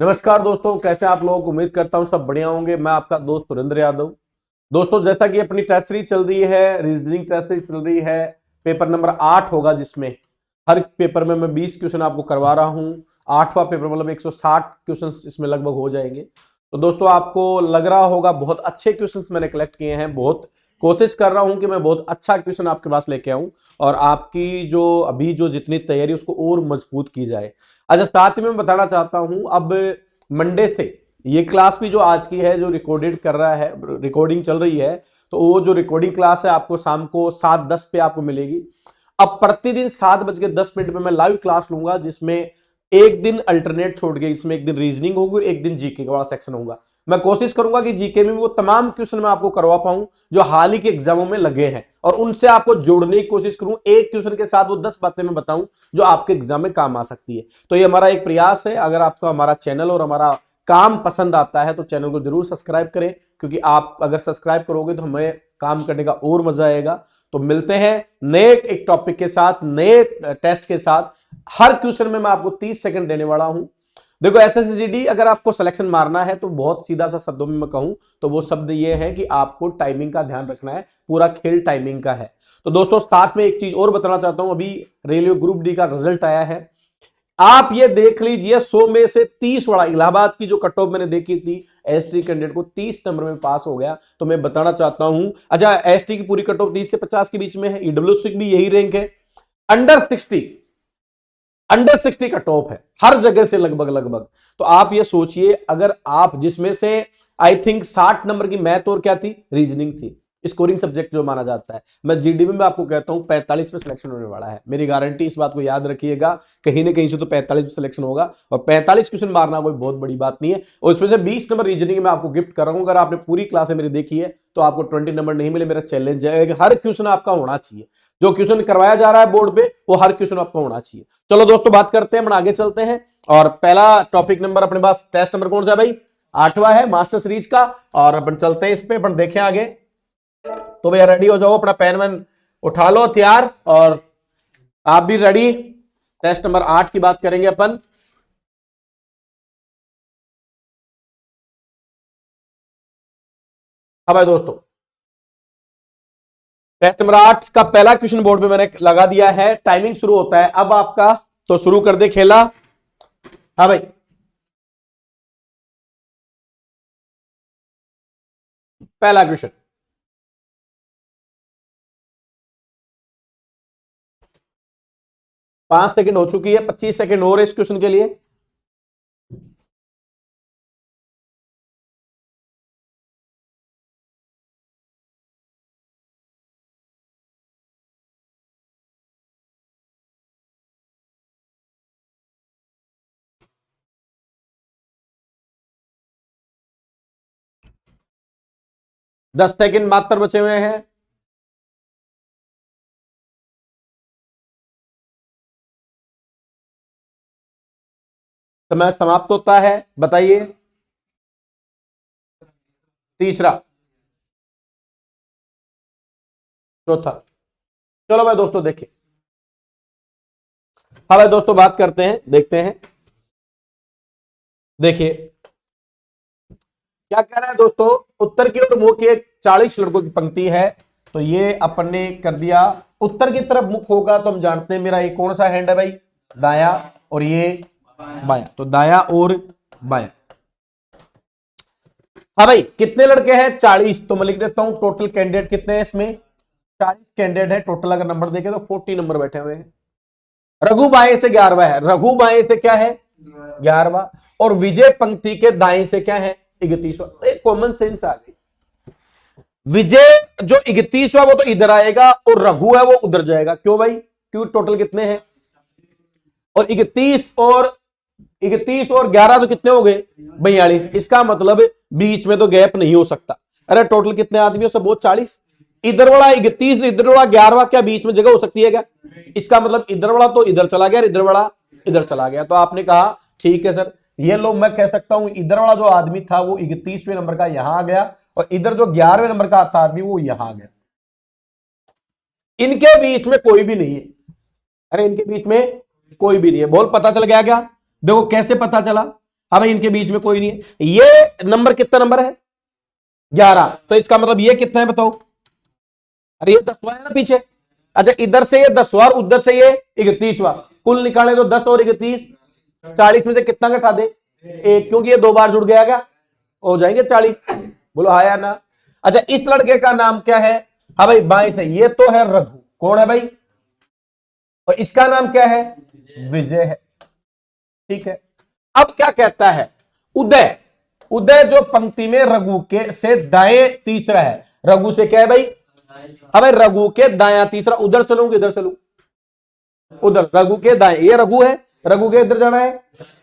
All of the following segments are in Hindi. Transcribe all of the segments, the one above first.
नमस्कार दोस्तों, कैसे आप लोग। उम्मीद करता हूं सब बढ़िया होंगे। मैं आपका दोस्त सुरेंद्र यादव। दोस्तों, जैसा कि अपनी टेस्ट सीरीज चल रही है, रीजनिंग टेस्ट सीरीज चल रही है, पेपर नंबर 8 होगा, जिसमें हर पेपर में मैं 20 क्वेश्चन आपको करवा रहा हूं। 8वां पेपर मतलब 160 क्वेश्चन इसमें लगभग हो जाएंगे। तो दोस्तों, आपको लग रहा होगा बहुत अच्छे क्वेश्चन मैंने कलेक्ट किए हैं। बहुत कोशिश कर रहा हूं कि मैं बहुत अच्छा क्वेश्चन आपके पास लेके आऊं और आपकी जो जितनी तैयारी उसको और मजबूत की जाए। अच्छा, साथ ही में मैं बताना चाहता हूं, अब मंडे से ये क्लास भी जो आज की है, जो रिकॉर्डेड कर रहा है, रिकॉर्डिंग चल रही है, तो वो जो रिकॉर्डिंग क्लास है आपको शाम को 7:10 पे आपको मिलेगी। अब प्रतिदिन 7:10 में मैं लाइव क्लास लूंगा, जिसमें एक दिन अल्टरनेट छोड़ के, इसमें एक दिन रीजनिंग होगी, एक दिन जीके का बड़ा सेक्शन होगा। मैं कोशिश करूंगा कि जीके में वो तमाम क्वेश्चन मैं आपको करवा पाऊं जो हाल ही के एग्जामों में लगे हैं, और उनसे आपको जोड़ने की कोशिश करूं। एक क्वेश्चन के साथ वो 10 बातें मैं बताऊं जो आपके एग्जाम में काम आ सकती है। तो ये हमारा एक प्रयास है। अगर आपको हमारा चैनल और हमारा काम पसंद आता है तो चैनल को जरूर सब्सक्राइब करें, क्योंकि आप अगर सब्सक्राइब करोगे तो हमें काम करने का और मजा आएगा। तो मिलते हैं नए एक टॉपिक के साथ, नए टेस्ट के साथ। हर क्वेश्चन में मैं आपको 30 सेकंड देने वाला हूं। देखो, एसएससीजीडी अगर आपको सिलेक्शन मारना है तो बहुत सीधा सा शब्दों में मैं कहूं तो वो शब्द ये है कि आपको टाइमिंग का ध्यान रखना है। पूरा खेल टाइमिंग का है। तो दोस्तों, साथ में एक चीज और बताना चाहता हूं। अभी रेलवे ग्रुप डी का रिजल्ट आया है। आप ये देख लीजिए, 100 में से 30 वाला इलाहाबाद की जो कट ऑफ मैंने देखी थी, एसटी कैंडिडेट को 30 नंबर में पास हो गया। तो मैं बताना चाहता हूं, अच्छा, एसटी की पूरी कट ऑफ 30 से 50 के बीच में है। ईडब्ल्यूसी भी यही रैंक है। अंडर 60 का टॉप है हर जगह से, लगभग लगभग। तो आप ये सोचिए, अगर आप जिसमें से आई थिंक 60 नंबर की मैथ और क्या थी, रीजनिंग थी, स्कोरिंग सब्जेक्ट जो माना जाता है। मैं जीडीबी में आपको कहता हूं 45 में सिलेक्शन होने वाला है। मेरी गारंटी, इस बात को याद रखिएगा। कहीं ना कहीं से तो 45 में सिलेक्शन होगा, और 45 क्वेश्चन मारना कोई बहुत बड़ी बात नहीं है। और उसमें से 20 नंबर रीजनिंग में आपको गिफ्ट कर रहा हूं। अगर आपने पूरी क्लास मेरी देखी है तो आपको 20 नंबर नहीं मिले, मेरा चैलेंज है। हर क्वेश्चन आपका होना चाहिए। जो क्वेश्चन करवाया जा रहा है बोर्ड पे, वो हर क्वेश्चन आपका होना चाहिए। चलो दोस्तों, बात करते हैं, हम आगे चलते हैं। और पहला टॉपिक नंबर अपने पास, टेस्ट नंबर कौन सा है भाई? 8वां है, मास्टर सीरीज का। और अपन चलते हैं इस पे, अपन देखें आगे। तो भैया रेडी हो जाओ, अपना पेन वैन उठा लो तैयार, और आप भी रेडी। टेस्ट नंबर 8 की बात करेंगे अपन। हाँ भाई दोस्तों, टेस्ट नंबर 8 का पहला क्वेश्चन बोर्ड पे मैंने लगा दिया है। टाइमिंग शुरू होता है अब आपका, तो शुरू कर दे खेला। हाँ भाई, पहला क्वेश्चन। 5 सेकंड हो चुकी है, 25 सेकंड और इस क्वेश्चन के लिए। दस सेकंड मात्र बचे हुए हैं। समय समाप्त होता है, बताइए। तीसरा, चौथा। चलो भाई दोस्तों, देखिए। हाँ भाई दोस्तों, बात करते हैं, देखते हैं। देखिए क्या कह रहा है दोस्तों। उत्तर की ओर मुंह की एक 40 लड़कों की पंक्ति है। तो ये अपन ने कर दिया। उत्तर की तरफ मुख होगा तो हम जानते हैं मेरा ये कौन सा हैंड है भाई, दाया, और ये बाया। तो दाया और बाया। हाँ भाई, कितने लड़के हैं? 40। तो मैं लिख देता हूं टोटल कैंडिडेट कितने हैं इसमें, 40 कैंडिडेट है टोटल। अगर नंबर देखे तो 40 नंबर बैठे हुए हैं। रघु बाएं से 11वां है। रघु बाएं से क्या है, 11वां। और विजय पंक्ति के दाएं से क्या है, 31वां। एक कॉमन सेंस आ गई। विजय जो 31वां वो तो इधर आएगा, और रघु है वो उधर जाएगा। क्यों भाई? क्यों? टोटल कितने हैं, और 31 और 11 तो कितने हो गए, 42। इसका मतलब बीच में तो गैप नहीं हो सकता। अरे टोटल कितने आदमी हो, सब वो 40। इधर वाला 31, इधर वाला 11, क्या बीच में जगह हो सकती है क्या? इसका मतलब इधर वाला तो इधर चला गया, इधर वाला इधर चला गया। तो आपने कहा ठीक है सर, ये लो मैं कह सकता हूं इधर वाला जो आदमी था वो 31वें नंबर का यहां आ गया, और इधर जो 11वें नंबर का था आदमी वो यहां आ गया। इनके बीच में कोई भी नहीं है। अरे इनके बीच में कोई भी नहीं है। बोल, पता चल गया क्या? देखो कैसे पता चला। हाँ भाई इनके बीच में कोई नहीं है। ये नंबर कितना नंबर है 11, तो इसका मतलब ये कितना है बताओ, अरे ये 10वां है ना पीछे। अच्छा इधर से ये 10वां और उधर से ये 31वां, कुल निकाले तो 10 और 31 40 में से कितना घटा दे 1, क्योंकि ये 2 बार जुड़ गया क्या, हो जाएंगे 40। बोलो हाँ या ना। अच्छा इस लड़के का नाम क्या है, हाँ भाई बाएं से ये तो है रघु, कौन है भाई, और इसका नाम क्या है विजय है, ठीक है। अब क्या कहता है उदय, उदय जो पंक्ति में रघु के से दाएं तीसरा है, रघु से क्या है भाई, अब रघु के दाया तीसरा, उधर चलूंगी इधर चलू, उधर रघु के दाएं, ये रघु है, रघु के इधर जाना है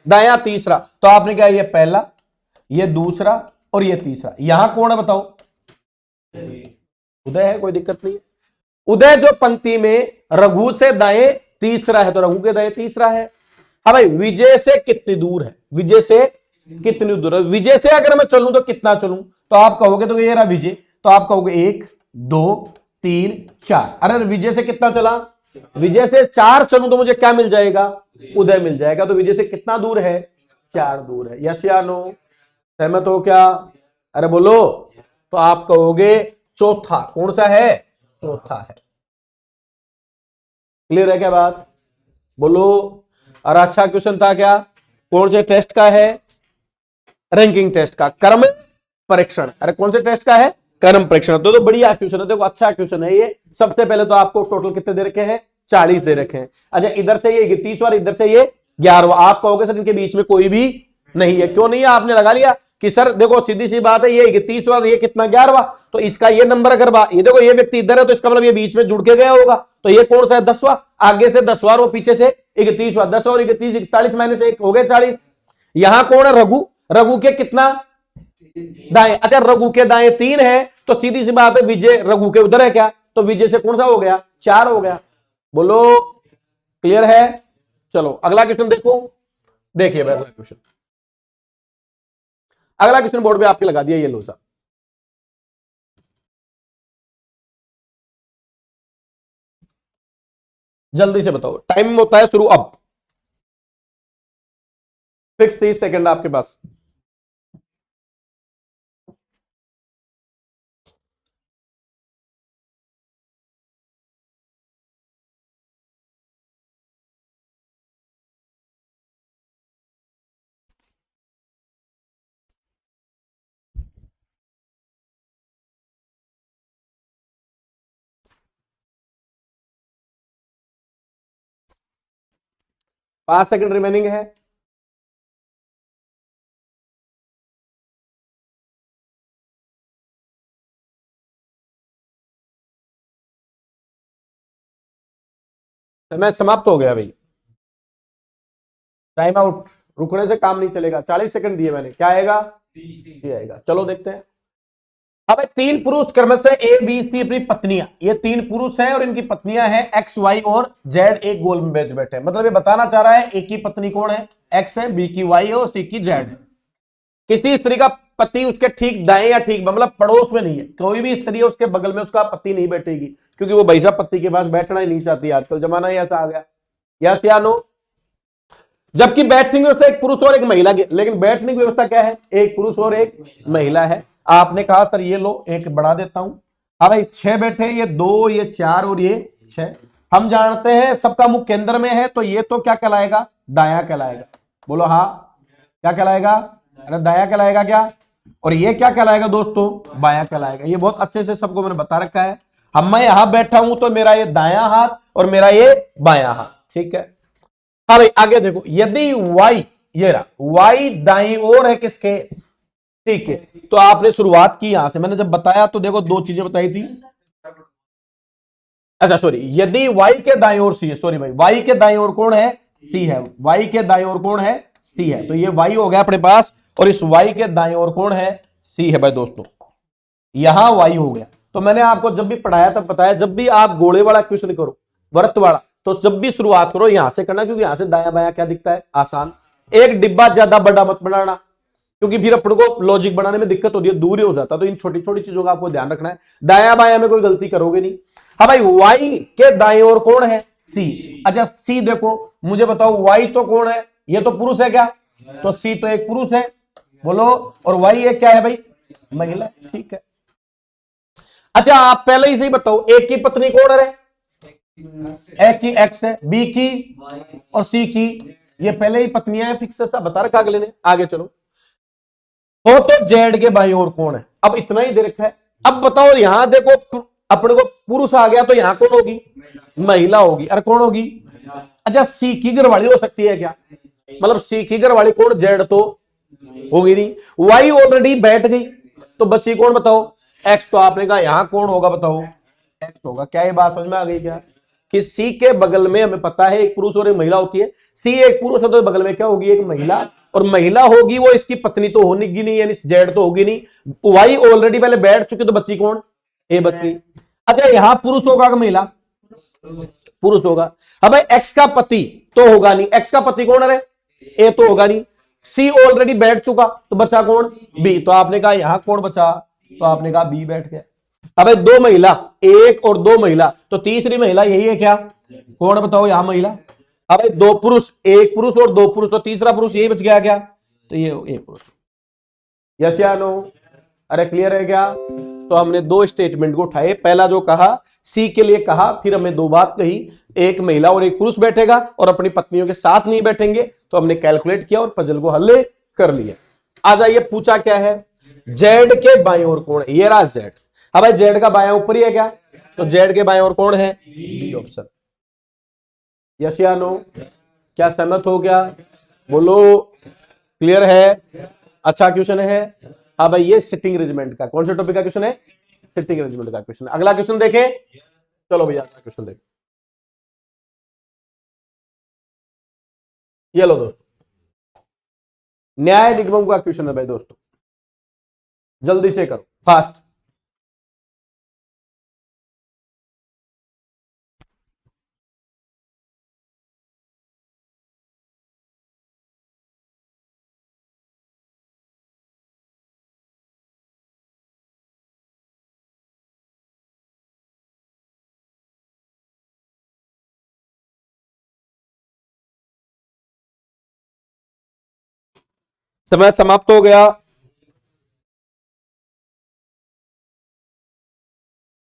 दाया तीसरा, तो आपने क्या ये पहला, ये दूसरा और ये तीसरा, यहां कौन है बताओ, उदय है, कोई दिक्कत नहीं है। उदय जो पंक्ति में रघु से दाएं तीसरा है, तो रघु के दाएं तीसरा है। हाँ भाई विजय से कितनी दूर है, विजय से कितनी दूर है, विजय से अगर मैं चलूं तो कितना चलूं, तो आप कहोगे तो ये रहा विजय, तो आप कहोगे 1 2 3 4, अरे विजय से कितना चला, विजय से 4 चलूं तो मुझे क्या मिल जाएगा, उदय मिल जाएगा, तो विजय से कितना दूर है 4 दूर है। यस या नो, सहमत हो क्या, अरे बोलो, तो आप कहोगे चौथा, कौन सा है, चौथा है। क्लियर है क्या बात, बोलो। और अच्छा क्वेश्चन था क्या, कौन से टेस्ट का है, रैंकिंग टेस्ट का, कर्म परीक्षण, अरे कौन से टेस्ट का है, कर्म परीक्षण, तो बढ़िया क्वेश्चन है, देखो अच्छा क्वेश्चन है ये। सबसे पहले तो आपको टोटल कितने दे रखे हैं 40 दे रखे हैं। अच्छा इधर से ये 31 और इधर से ये 11, आप कहोगे सर इनके बीच में कोई भी नहीं है, क्यों नहीं है, आपने लगा लिया कि सर देखो सीधी सी बात है, ये 31 और ये कितना 11वां, तो इसका ये नंबर अगर ये देखो ये व्यक्ति इधर है, तो इसका मतलब ये बीच में जुड़ के गया होगा, तो ये कौन सा है 10वां, आगे से 10वां और पीछे से 31वां, 10 और 31 41 माइनस 1 हो गए 40। यहां कौन है रघु, रघु के कितना दाएं, अच्छा रघु के दाएं 3 है, तो सीधी सी बात है विजय रघु के उधर है क्या, तो विजय से कौन सा हो गया 4 हो गया। बोलो क्लियर है। चलो अगला क्वेश्चन देखो, देखिए अगला क्वेश्चन, अगला क्वेश्चन बोर्ड पे आपके लगा दिया ये लो सा, जल्दी से बताओ, टाइम होता है शुरू अब, फिक्स 30 सेकंड आपके पास। पांच सेकंड रिमेनिंग है। समय समाप्त हो गया भाई, टाइम आउट, रुकने से काम नहीं चलेगा। 40 सेकंड दिए मैंने, क्या आएगा सी आएगा। चलो देखते हैं। अब 3 पुरुष क्रम से ए बी सी अपनी पत्नियां, ये 3 पुरुष हैं और इनकी पत्नियां हैं एक्स वाई और जेड, एक गोल में बैठे, मतलब ये बताना चाह रहा है एक की पत्नी कौन है, एक्स है, बी की वाई है और सी की जेड है। किसी स्त्री का पति उसके ठीक दाएं या ठीक मतलब पड़ोस में नहीं है, कोई भी स्त्री है उसके बगल में उसका पति नहीं बैठेगी, क्योंकि वो भाई साहब पति के पास बैठना ही नहीं चाहती, आजकल जमाना ही ऐसा आ गया। यस या नो। जबकि बैठने की व्यवस्था एक पुरुष और एक महिला की, लेकिन बैठने की व्यवस्था क्या है, एक पुरुष और एक महिला है। आपने कहा सर ये लो एक बढ़ा देता हूं, हाँ भाई 6 बैठे, ये 2 ये 4 और ये 6, हम जानते हैं सबका मुख केंद्र में है, तो ये तो क्या कहलाएगा दाया कहलाएगा। बोलो हाँ क्या कहलाएगा, अरे दाया कहलाएगा क्या, और ये क्या कहलाएगा दोस्तों बाया कहलाएगा। ये बहुत अच्छे से सबको मैंने बता रखा है। हम मैं यहां बैठा हूं तो मेरा ये दाया हाथ और मेरा ये बाया हाथ, ठीक है। हाँ भाई आगे देखो, यदि y ये रहा, y दाईं ओर है किसके, ठीक है, तो आपने शुरुआत की यहां से, मैंने जब बताया तो देखो 2 चीजें बताई थी। अच्छा सॉरी, यदि y के दाईं ओर सी है, सॉरी भाई y के दाईं ओर कौन है सी है, y के दाईं ओर कौन है सी है, तो ये y हो गया अपने पास, और इस y के दाईं ओर कौन है सी है भाई दोस्तों, यहां y हो गया। तो मैंने आपको जब भी पढ़ाया तब बताया, जब भी आप गोले वाला क्वेश्चन करो वृत्त वाला, तो जब भी शुरुआत करो यहां से करना, क्योंकि यहां से दाया बाया क्या दिखता है आसान। एक डिब्बा ज्यादा बड़ा मत बनाना, क्योंकि फिर अपन को लॉजिक बनाने में दिक्कत होती है, दूर ही हो जाता, तो इन छोटी छोटी चीजों का आपको ध्यान रखना है। दाया बाया में कोई गलती करोगे नहीं। हाँ भाई y के दाएं ओर कौन है सी, अच्छा सी देखो मुझे बताओ y तो कौन है, ये तो पुरुष है क्या, तो सी तो एक पुरुष है, बोलो, और वाई एक क्या है भाई, महिला। ठीक है। अच्छा आप पहले ही सही बताओ, एक की पत्नी कौन है, एक की एक्स है, बी की और सी की, ये पहले ही पत्नियां हैं, फिक्स सब बता रखा अगले ने। आगे चलो, हो तो जेड के बाई और कौन है, अब इतना ही दे रखा है। अब बताओ यहां देखो, अपने को पुरुष आ गया तो यहां कौन होगी, महिला होगी। अरे कौन होगी, अच्छा सी की घरवाली हो सकती है क्या, मतलब सी की घरवाली कौन, जेड तो होगी नहीं। वाई ऑलरेडी बैठ गई, तो बची कौन बताओ, एक्स। तो आपने कहा यहां कौन होगा बताओ, एक्स होगा। क्या ये बात समझ में आ गई क्या, कि सी के बगल में हमें पता है एक पुरुष और एक महिला होती है, सी एक पुरुष है तो बगल में क्या होगी, एक महिला, और महिला होगी वो इसकी पत्नी तो होगी नहीं, यानी जेड तो होगी नहीं। वाई ऑलरेडी पहले बैठ चुकी, तो बच्ची कौन, ए बच्ची। अच्छा यहां पुरुष होगा कि महिला, पुरुष होगा। अब भाई एक्स का पति तो होगा नहीं, एक्स का पति कौन है, ए तो होगा नहीं। सी ऑलरेडी बैठ चुका, तो बचा कौन, बी। तो आपने कहा यहां कौन बचा, तो आपने कहा बी बैठ गया। अब दो महिला, एक और दो महिला, तो तीसरी महिला यही है क्या, कौन बताओ यहां महिला। अब दो पुरुष, एक पुरुष और दो पुरुष, तो तीसरा पुरुष यही बच गया क्या, तो ये एक पुरुष। यस या नो, अरे क्लियर है क्या। तो हमने दो स्टेटमेंट को उठाए, पहला जो कहा सी के लिए कहा, फिर हमने दो बात कही, एक महिला और एक पुरुष बैठेगा और अपनी पत्नियों के साथ नहीं बैठेंगे, तो हमने कैलकुलेट किया और पजल को हल कर लिया। आ जाइए, पूछा क्या है, जेड के बाएं ओर कौन है, ये रहा जेड। अब भाई जेड का बायां ऊपर ही है क्या, तो जेड के बाएं ओर कौन है, बी ऑप्शन। यस या नो, क्या सहमत हो गया, बोलो क्लियर है। अच्छा क्वेश्चन है। हाँ भाई ये सिटिंग अरेंजमेंट का, कौन से टॉपिक का क्वेश्चन है, सिटिंग अरेंजमेंट का क्वेश्चन। अगला क्वेश्चन देखें, चलो भैया अगला क्वेश्चन देखें। ये लो दोस्तों, न्याय निगमों का क्वेश्चन है भाई दोस्तों, जल्दी से करो, फास्ट। समय समाप्त हो गया।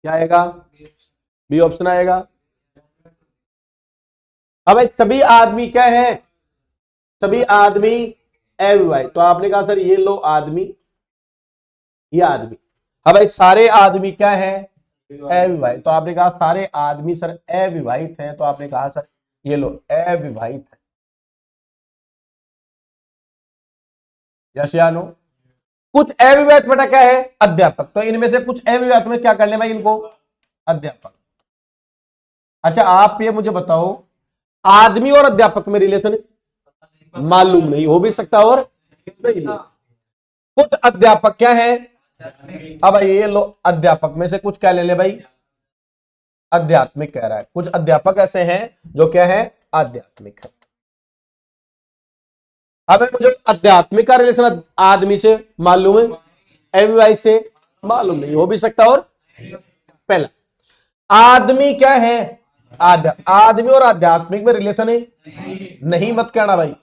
क्या आएगा, बी ऑप्शन आएगा। अब सभी आदमी क्या है, सभी आदमी अविवाहित, तो आपने कहा सर ये लो आदमी, ये आदमी। अब भाई सारे आदमी क्या है, अविवाहित, तो आपने कहा सारे आदमी सर अविवाहित हैं, तो आपने कहा सर ये लो अविवाहित है। यस या नो। कुछ अविवाहित बेटा क्या है, अध्यापक, तो इनमें से कुछ अविवाहित में क्या कर ले भाई इनको, अध्यापक। अच्छा आप ये मुझे बताओ, आदमी और अध्यापक में रिलेशन मालूम नहीं, हो भी सकता और नहीं। कुछ अध्यापक क्या है, अब ये लो अध्यापक में से कुछ क्या ले ले भाई, आध्यात्मिक कह रहा है। कुछ अध्यापक ऐसे हैं जो क्या है, आध्यात्मिक है। अब मुझे आध्यात्मिक का रिलेशन आदमी से मालूम है, अविवाहित से मालूम नहीं, हो भी सकता और पहला। आदमी क्या है, आदमी और आध्यात्मिक में रिलेशन है, नहीं मत कहना भाई,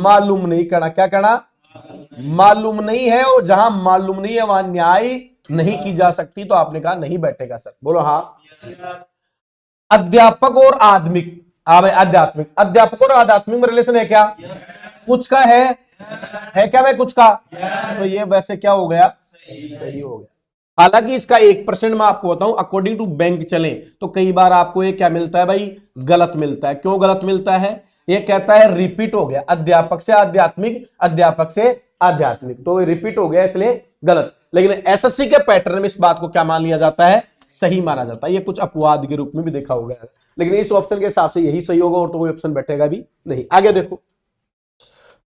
मालूम नहीं कहना, क्या कहना, मालूम नहीं है, और जहां मालूम नहीं है वहां न्याय नहीं की जा सकती, तो आपने कहा नहीं बैठेगा सर, बोलो हाँ। अध्यापक और आदमिक, हाँ भाई आध्यात्मिक, अध्यापक और आध्यात्मिक में रिलेशन है क्या, कुछ का है क्या भाई, कुछ का, तो ये वैसे क्या हो गया, सही हो गया। हालांकि इसका 1% मैं आपको बताऊं, अकॉर्डिंग टू बैंक चले तो कई बार आपको ये क्या मिलता है भाई, गलत मिलता है। क्यों गलत मिलता है, ये कहता है रिपीट हो गया, अध्यापक से आध्यात्मिक, अध्यापक से आध्यात्मिक, तो रिपीट हो गया इसलिए गलत। लेकिन एसएससी के पैटर्न में इस बात को क्या मान लिया जाता है, सही माना जाता है। ये कुछ अपवाद के रूप में भी देखा होगा, लेकिन इस ऑप्शन के हिसाब से यही सही होगा, और तो कोई ऑप्शन बैठेगा भी नहीं। आगे देखो,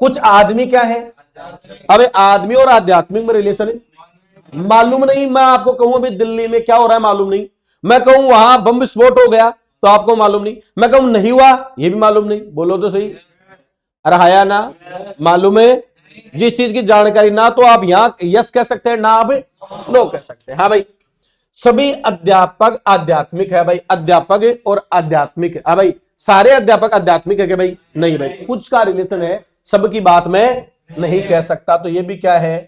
कुछ आदमी क्या है, अब आदमी और आध्यात्मिक में रिलेशन है, मालूम नहीं। मैं आपको कहूं अभी दिल्ली में क्या हो रहा है मालूम नहीं, मैं कहूं वहां बम विस्फोट हो गया तो आपको मालूम नहीं, मैं कहूं नहीं हुआ ये भी मालूम नहीं, बोलो तो सही। अरे हाया ना, मालूम है, जिस चीज की जानकारी ना तो आप यहां यस कह सकते हैं, ना आप नो कह सकते हैं। हाँ भाई सभी अध्यापक आध्यात्मिक है भाई, अध्यापक और आध्यात्मिक है। हाँ भाई सारे अध्यापक आध्यात्मिक है कि भाई नहीं भाई, कुछ का रिलेशन है, सब की बात मैं नहीं कह सकता, तो ये भी क्या है,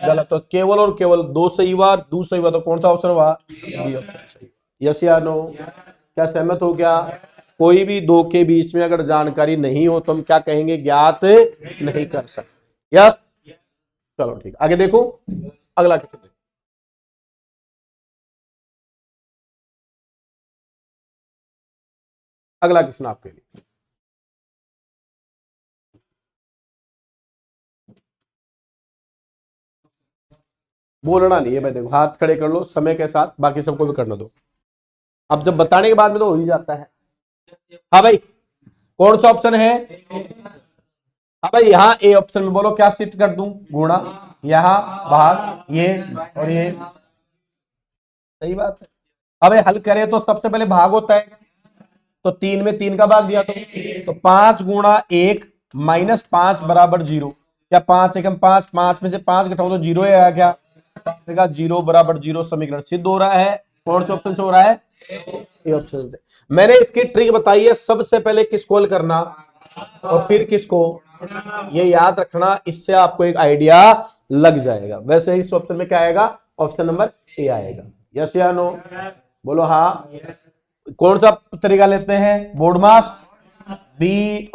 गलत। तो केवल और केवल दो सही हुआ, दो सही हुआ, तो कौन सा ऑप्शन हुआ, बी ऑप्शन सही। यस या नो, क्या सहमत हो क्या? कोई भी दो के बीच में अगर जानकारी नहीं हो तो हम क्या कहेंगे, ज्ञात नहीं कर सकते। यस, चलो ठीक, आगे देखो अगला क्वेश्चन। अगला क्वेश्चन आपके लिए, बोलना नहीं है भाई, देखो हाथ खड़े कर लो समय के साथ, बाकी सबको भी करना दो। अब जब बताने के बाद में तो हो ही जाता है। हाँ भाई, कौन सा ऑप्शन है? हाँ भाई, यहाँ ए ऑप्शन में बोलो क्या शिफ्ट कर दूं, गुणा, यहाँ भाग, ये और ये, सही बात है। अब हल करें तो सबसे पहले भाग होता है, तो 3 में 3 का भाग दिया तो 5 गुणा 1 माइनस 5 बराबर 0। क्या 5 एकम 5, 5 में से 5 घटाओ तो 0 आया, क्या 0 बराबर 0 समीकरण सिद्ध हो रहा है। कौन से ऑप्शन से हो रहा है, ए ऑप्शन से। मैंने इसकी ट्रिक बताई है, सबसे पहले किसको हल करना और फिर किसको, ये याद रखना, इससे आपको एक आइडिया लग जाएगा। वैसे ही इस ऑप्शन में क्या आएगा, ऑप्शन नंबर ए आएगा। यस या नो, बोलो हाँ। कौन सा तरीका लेते हैं, board mass, BODMAS,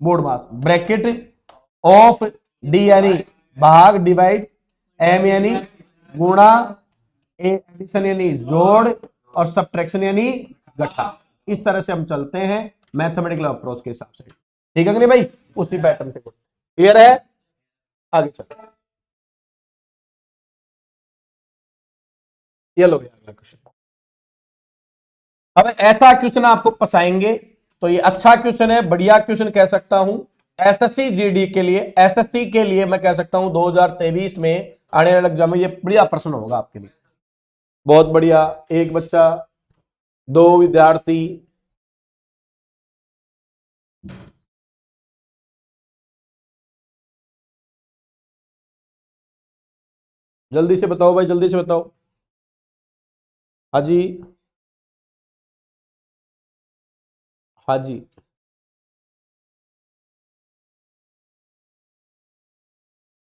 board mass, bracket of D यानी भाग, डिवाइड, एम यानी गुणा, ए एडिशन यानी जोड़, और सब्ट्रैक्शन यानी घटा। इस तरह से हम चलते हैं मैथमेटिकल अप्रोच के हिसाब से, ठीक है कि नहीं भाई, उसी पैटर्न से। क्लियर है, आगे चलो। ये लो भैया अगला क्वेश्चन। अब ऐसा क्वेश्चन आपको पसाएंगे, तो ये अच्छा क्वेश्चन है, बढ़िया क्वेश्चन कह सकता हूं। एसएससी जीडी के लिए, एसएससी के लिए मैं कह सकता हूं 2023 में आने वाले एग्जाम में ये बढ़िया प्रश्न होगा आपके लिए, बहुत बढ़िया। एक बच्चा, दो विद्यार्थी, जल्दी से बताओ भाई, जल्दी से बताओ। हाँ जी, हाँ जी,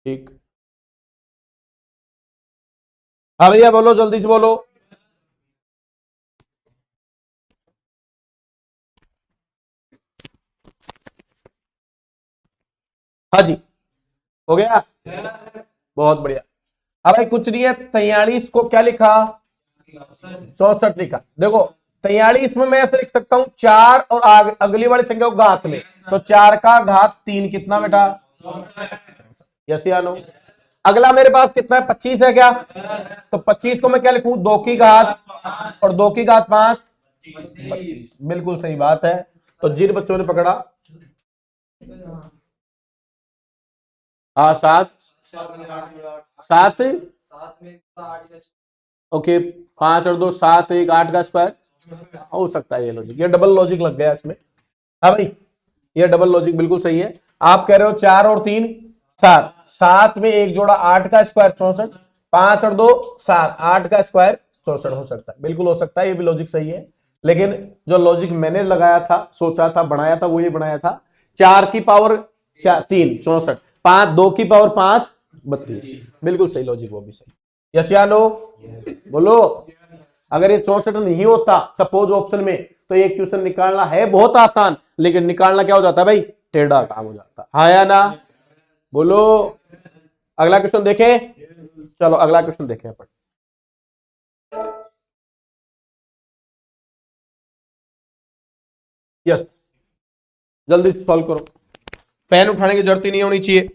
ठीक। हाँ भैया बोलो, जल्दी से बोलो। हाँ जी, हो गया, बहुत बढ़िया। अब भाई कुछ नहीं है, 43 को क्या लिखा, 64 लिखा। देखो 43 में मैं ऐसे लिख सकता हूं 4 और अगली वाली संख्या को घात में, तो 4 का घात 3 कितना बेटा, यस या नो। अगला मेरे पास कितना है, 25 है क्या, तो 25 को मैं क्या लिखूं, 2 की घात और 2 की घात 5, 25। बिल्कुल सही बात है। तो जिन बच्चों ने पकड़ा, हाँ 7, 7, ओके, 5 और 2 7, 1 8 का स्क्वायर हो सकता है, ये लॉजिक, ये डबल लॉजिक लग गया इसमें। हाँ भाई, ये डबल लॉजिक बिल्कुल सही है। आप कह रहे हो 4 और 3 7, 7 में एक जोड़ा 8 का स्क्वायर 64, 5 और 2 7, 8 का स्क्वायर 64 हो सकता है, बिल्कुल हो सकता है, ये भी लॉजिक सही है। लेकिन जो लॉजिक मैंने लगाया था, सोचा था, बनाया था, वो ये बनाया था, 4 की पावर 3 64, 5 2 की पावर 5 32, बिल्कुल सही लॉजिक, वो भी सही। यस या नो, बोलो। अगर ये 64 नहीं होता सपोज ऑप्शन में, तो ये क्वेश्चन निकालना है बहुत आसान, लेकिन निकालना क्या हो जाता है भाई, टेढ़ा काम हो जाता। हाँ या ना, बोलो। अगला क्वेश्चन देखें, चलो अगला क्वेश्चन देखें अपन। यस, जल्दी से सॉल्व करो, पेन उठाने की जरूरत ही नहीं होनी चाहिए।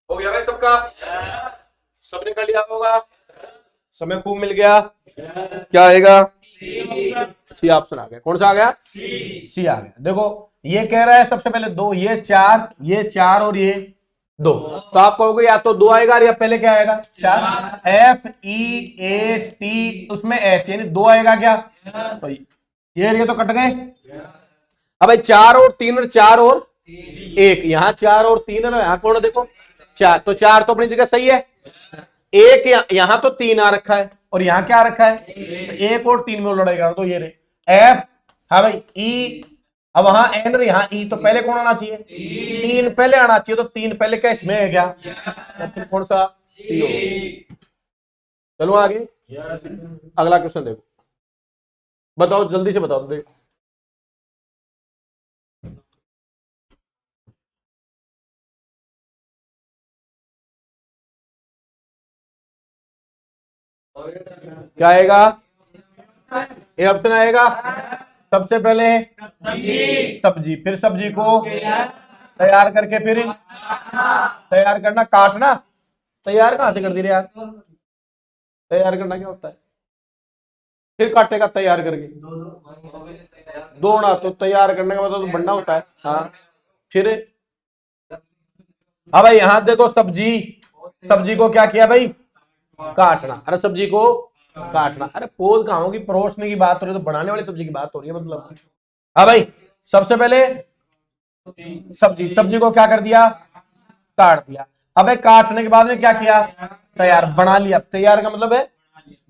हो गया भाई सबका? सबने कर लिया होगा। समय खूब मिल गया। क्या आएगा? सी ऑप्शन आ गया। कौन सा आ गया? सी आ गया। देखो ये कह रहा है सबसे पहले दो, ये चार और ये दो, तो आप कहोगे या तो दो आएगा या पहले क्या आएगा? चार। FEAT उसमें एच यानी दो आएगा क्या? तो ये तो कट गए। अब भाई चार और तीन, और चार और एक, यहाँ चार और तीन है ना, यहाँ कौन है देखो? चार। तो चार तो अपनी जगह सही है। एक यहां तो तीन आ रखा है और यहां क्या आ रखा है? एक और तीन में लड़ेगा तो ये रहे एफ। हाँ भाई ई। अब वहां एन और यहाँ ई, तो पहले कौन आना चाहिए? तीन पहले आना चाहिए। तो तीन पहले क्या इसमें है क्या? तो फिर कौन सा? सी हो। चलो आगे अगला क्वेश्चन देखो। बताओ जल्दी से बताओ। देखो क्या आएगा? ये ऑप्शन आएगा। सबसे पहले सब्जी, फिर सब्जी को तैयार करके, फिर तैयार करना, काटना। तैयार कहां से कर दी रे यार? तैयार करना क्या होता है? फिर काटेगा तैयार करके। दो ना, तो तैयार करने का मतलब तो बनना होता है। हाँ फिर। हाँ भाई यहां देखो सब्जी, सब्जी को क्या किया भाई? काटना। अरे सब्जी को काटना। अरे पोल कहां होगी? परोसने की बात हो रही है तो बनाने वाली सब्जी की बात हो रही है मतलब। हाँ भाई सबसे पहले सब्जी, सब्जी को क्या कर दिया? काट दिया। अब काटने के बाद में क्या किया? तैयार, बना लिया। तैयार का मतलब है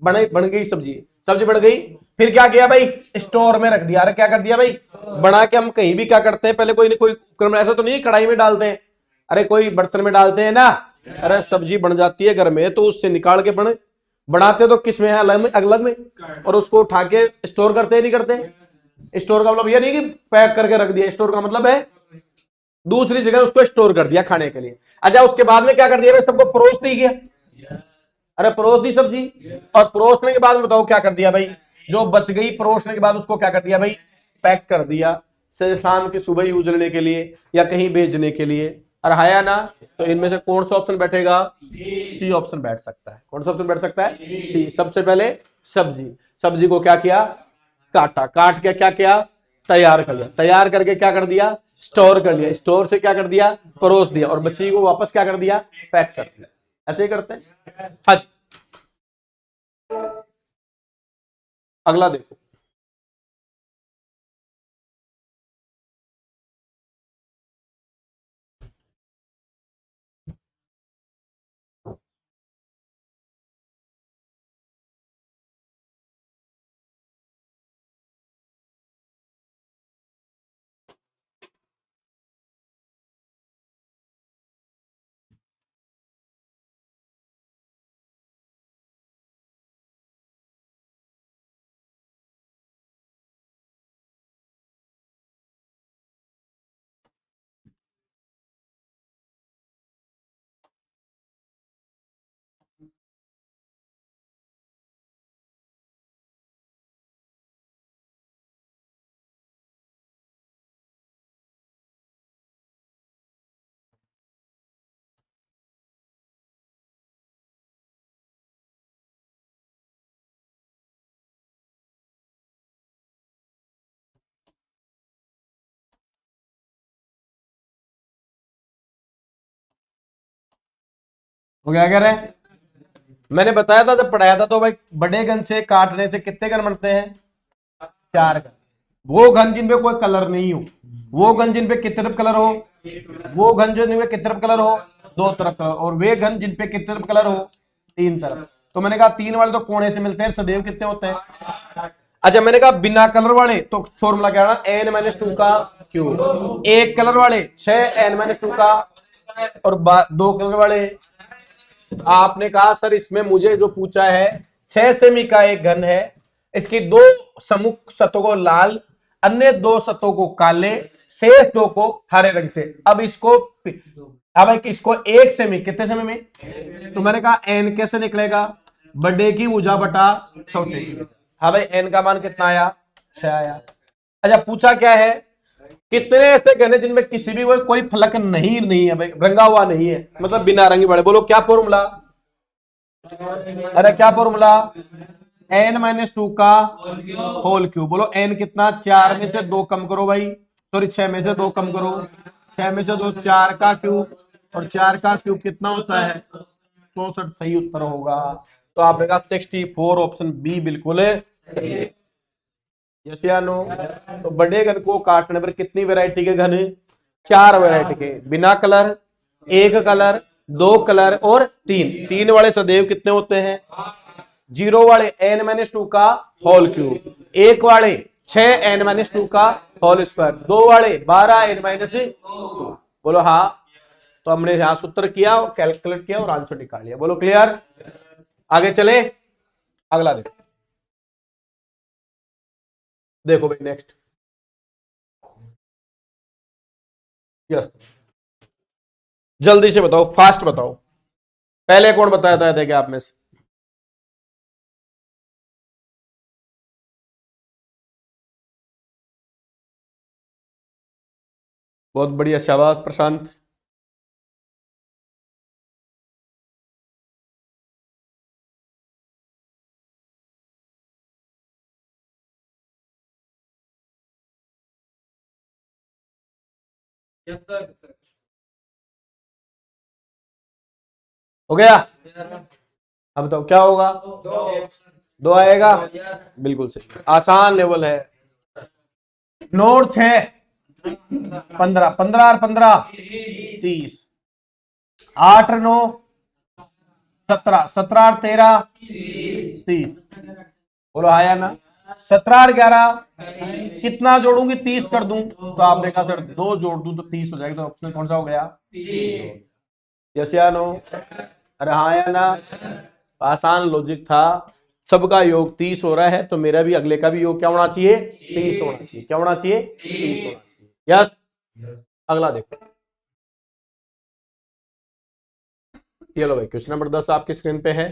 बन बन गई सब्जी, सब्जी बन गई। फिर क्या किया भाई? स्टोर में रख दिया। अरे क्या कर दिया भाई? बना के हम कहीं भी क्या करते हैं, पहले कोई कोई क्रम ऐसा तो नहीं कढ़ाई में डालते हैं, अरे कोई बर्तन में डालते हैं ना। अरे सब्जी बन जाती है घर में तो उससे निकाल के बनाते तो किस में है? अलग में, अलग में। और उसको उठा के स्टोर करते हैं, नहीं करते? स्टोर का मतलब ये नहीं कि पैक करके रख दिया, स्टोर का मतलब है दूसरी जगह उसको स्टोर कर दिया खाने के लिए। अच्छा उसके बाद में क्या कर दिया भाई? सबको परोस दी गया। अरे परोस दी सब्जी, और परोसने के बाद में बताओ क्या कर दिया भाई? जो बच गई परोसने के बाद उसको क्या कर दिया भाई? पैक कर दिया, से शाम की सुबह यूज लेने के लिए या कहीं भेजने के लिए। और हाया ना, तो इनमें से कौन सा ऑप्शन बैठेगा? सी ऑप्शन बैठ सकता है। कौन सा ऑप्शन बैठ सकता है? सी। सबसे पहले सब्जी, सब्जी को क्या किया? काटा, काट के क्या किया? तैयार कर लिया, तैयार करके क्या कर दिया? स्टोर कर लिया, स्टोर से क्या कर दिया? परोस दिया, और बची को वापस क्या कर दिया? पैक कर दिया। ऐसे ही करते हैं। हाँ जी अगला देखो। वो क्या कह रहे हैं? मैंने बताया था जब पढ़ाया था तो भाई, बड़े गन से काटने से कितने गन बनते हैं? चार गन। वो घन जिन पे कोई कलर नहीं हो, वो घन जिन पे कितने तरफ कलर हो, वो घन जिन पे कितने तरफ कलर हो, दो तरफ कलर, और वे घन जिन पे कितने तरफ कलर हो, तीन तरफ। तो मैंने कहा तीन वाले तो कोने से मिलते हैं, सदैव कितने होते हैं। अच्छा मैंने कहा बिना कलर वाले तो फॉर्मूला क्या है, एन माइनस टू का क्यूब, एक कलर वाले 6 n-2 का, और दो कलर वाले। आपने कहा सर इसमें मुझे जो पूछा है 6 सेमी का एक घन है, इसकी दो सम्मुख सतहों को लाल, अन्य दो सतहों को काले, शेष दो को हरे रंग से। अब इसको 1 सेमी, कितने सेमी में, तो मैंने कहा एन कैसे निकलेगा, बड़े की भुजा बटा छोटे की। हाँ भाई एन का मान कितना आया, 6 आया। अच्छा पूछा क्या है, कितने ऐसे घन है जिनमें किसी भी कोई फलक नहीं नहीं है भाई, रंगा हुआ नहीं है, मतलब बिना रंगी बड़े। बोलो क्या फॉर्मूला, अरे क्या फॉर्मूला, n-2 का होल क्यूब। बोलो n कितना, 4 में से 2 कम करो भाई, सॉरी 6 में से 2 कम करो, 6 में से 2 4 का क्यूब, और 4 का क्यूब कितना होता है 64, सही उत्तर होगा। तो आपने कहा 64, ऑप्शन बी बिल्कुल है, यस या नो। तो बड़े घन को काटने पर कितनी वैरायटी के घन है, 4 वैरायटी के, बिना कलर, एक कलर, दो कलर, और तीन वाले सदैव कितने होते हैं, जीरो वाले n-2 का होल क्यूब, एक वाले 6 n-2 का होल स्क्वायर, दो वाले 12 n-2। बोलो हाँ। तो हमने यहां सूत्र किया और कैलकुलेट किया और आंसर निकाल लिया। बोलो क्लियर, आगे चले, अगला देखो। देखो भाई नेक्स्ट, यस जल्दी से बताओ, फास्ट बताओ, पहले कौन बताया था देखे आप में से, बहुत बढ़िया, शाबाश प्रशांत। हो गया, अब बताओ क्या होगा, दो आएगा, बिल्कुल सही, आसान लेवल है। नोट 6, 15, 15 और 15 30, 8 9 17, 17 और 13 30। बोलो आया ना, 17 और 11 कितना जोड़ूंगी, 30 कर दूं, तो आपने कहा सर 2 जोड़ दूं तो 30 हो जाएगा, तो ऑप्शन कौन सा हो गया, यस या नो, अरे हाँ या ना, आसान लॉजिक था। सबका योग 30 हो रहा है, तो मेरा भी अगले का भी योग क्या होना चाहिए, 30 होना चाहिए, क्या होना चाहिए, 30 होना चाहिए, यस। अगला देखो, ये लो भाई क्वेश्चन नंबर 10 आपकी स्क्रीन पे है,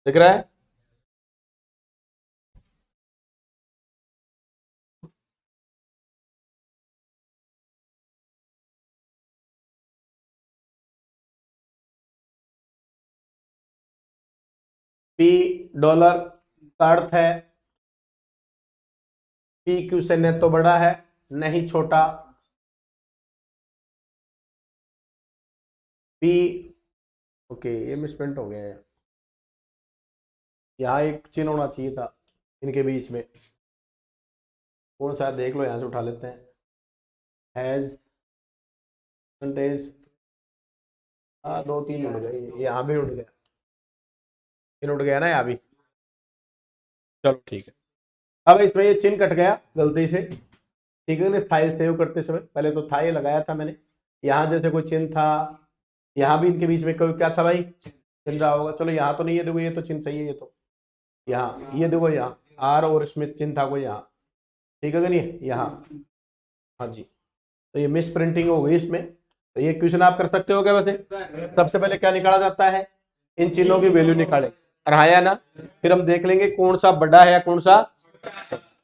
दिख रहा है, पी डॉलर का अर्थ है पी क्यू से न तो बड़ा है नहीं छोटा, पी, ओके ये मिसप्रिंट हो गया है, यहाँ एक चिन्ह होना चाहिए था इनके बीच में, कौन सा है? देख लो, यहाँ से उठा लेते हैं, हैज परसेंटेज, हाँ 2 3 उड़ गए, यहाँ भी उड़ गया, इन उड़ गया ना यहाँ भी, चलो ठीक है। अब इसमें ये चिन्ह कट गया गलती से, ठीक है ना, फाइल सेव करते समय पहले तो था, ये लगाया था मैंने, यहाँ जैसे कोई चिन्ह था, यहाँ भी इनके बीच में कोई क्या था भाई, चिन्ह रहा होगा, चलो यहाँ तो नहीं, ये देखो ये तो चिन्ह सही है, ये तो यहाँ, ये देखो यहाँ आर, और इसमें चिन्ह था कोई यहाँ, ठीक है कि नहीं, यहाँ, हाँ जी, तो ये मिस प्रिंटिंग हो गई इसमें। तो ये क्वेश्चन आप कर सकते हो क्या, वैसे सबसे पहले क्या निकाला जाता है, इन चिन्हों की वैल्यू निकाले, और हाँ या ना, फिर हम देख लेंगे कौन सा बड़ा है या कौन सा,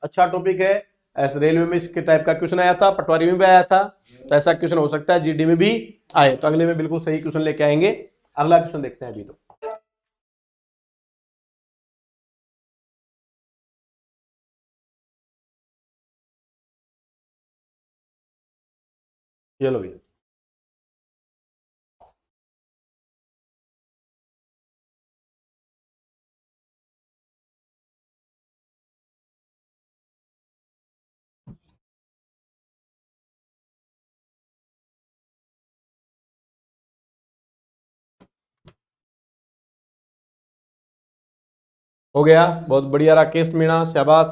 अच्छा टॉपिक है। ऐसे रेलवे में इसके टाइप का क्वेश्चन आया था, पटवारी में भी आया था, तो ऐसा क्वेश्चन हो सकता है जीडी में भी आए, तो अगले में बिल्कुल सही क्वेश्चन लेके आएंगे। अगला क्वेश्चन देखते हैं अभी, तो ये लो भैया, हो गया, बहुत बढ़िया राकेश मीणा, शाबाश।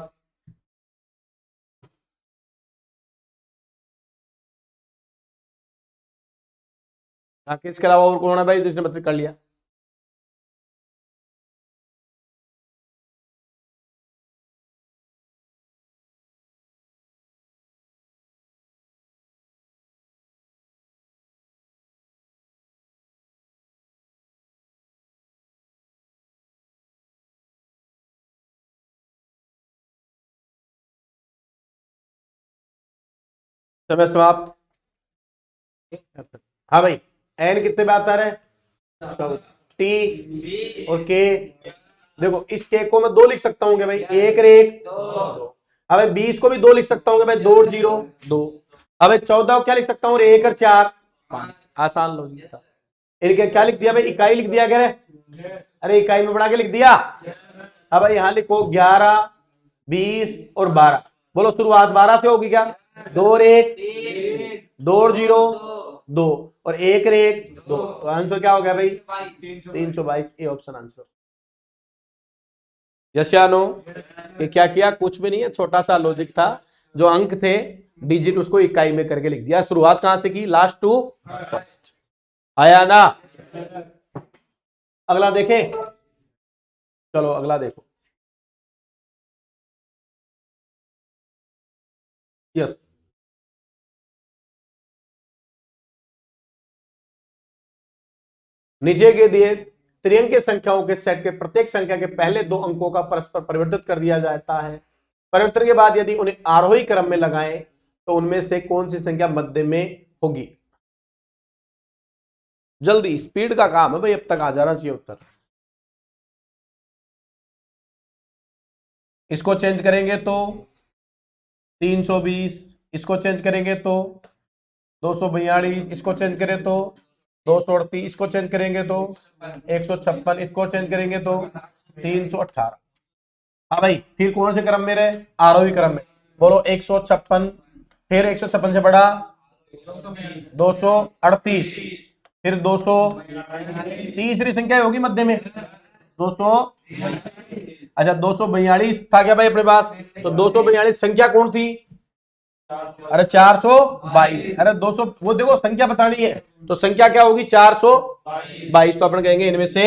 राकेश के अलावा और कौन है भाई जिसने मतलब कर लिया? समय समाप्त। हाँ भाई, एन कितने पे आता है? टी और के। देखो इस के को मैं दो लिख सकता हूँ भाई, एक रे एक दो। अब 20 को भी दो लिख सकता हूँ भाई, दो और जीरो दो। अब 14 को क्या लिख सकता हूँ? एक और चार पांच। आसान लो जी। इनके क्या लिख दिया भाई? इकाई लिख दिया क्या? अरे इकाई में बना के लिख दिया। अब भाई यहाँ लिखो 11, 20 और 12। बोलो शुरुआत 12 से होगी क्या? दो और एक दो और जीरो दो और एक रे एक दो। तो आंसर क्या हो गया भाई? 322। A option answer. यस या नो? ये क्या किया? कुछ भी नहीं है, छोटा सा लॉजिक था। जो अंक थे डिजिट उसको इकाई में करके लिख दिया। शुरुआत कहां से की? Last to first. आया ना? अगला देखें? चलो अगला देखो। यस। नीचे के दिए त्रिअंकीय संख्याओं के सेट के प्रत्येक संख्या के पहले दो अंकों का परस्पर परिवर्तित कर दिया जाता है। परिवर्तन के बाद यदि उन्हें आरोही क्रम में लगाएं तो उनमें से कौन सी संख्या मध्य में होगी? जल्दी, स्पीड का काम है भाई, अब तक आ जाना चाहिए उत्तर। इसको चेंज करेंगे तो 320, इसको चेंज करेंगे तो 242, इसको चेंज करें तो 238, इसको चेंज करेंगे तो 156, इसको चेंज करेंगे तो 318। हाँ भाई, फिर कौन से क्रम में रहे? आरोही क्रम में। बोलो 156, फिर 156 से बढ़ा 238, फिर 200, तीसरी संख्या होगी मध्य में 200। अच्छा 242 था क्या भाई अपने पास? तो 242 संख्या कौन थी? अरे 422। अरे 200, वो देखो संख्या बतानी है तो संख्या क्या होगी? 422। तो अपन कहेंगे इनमें से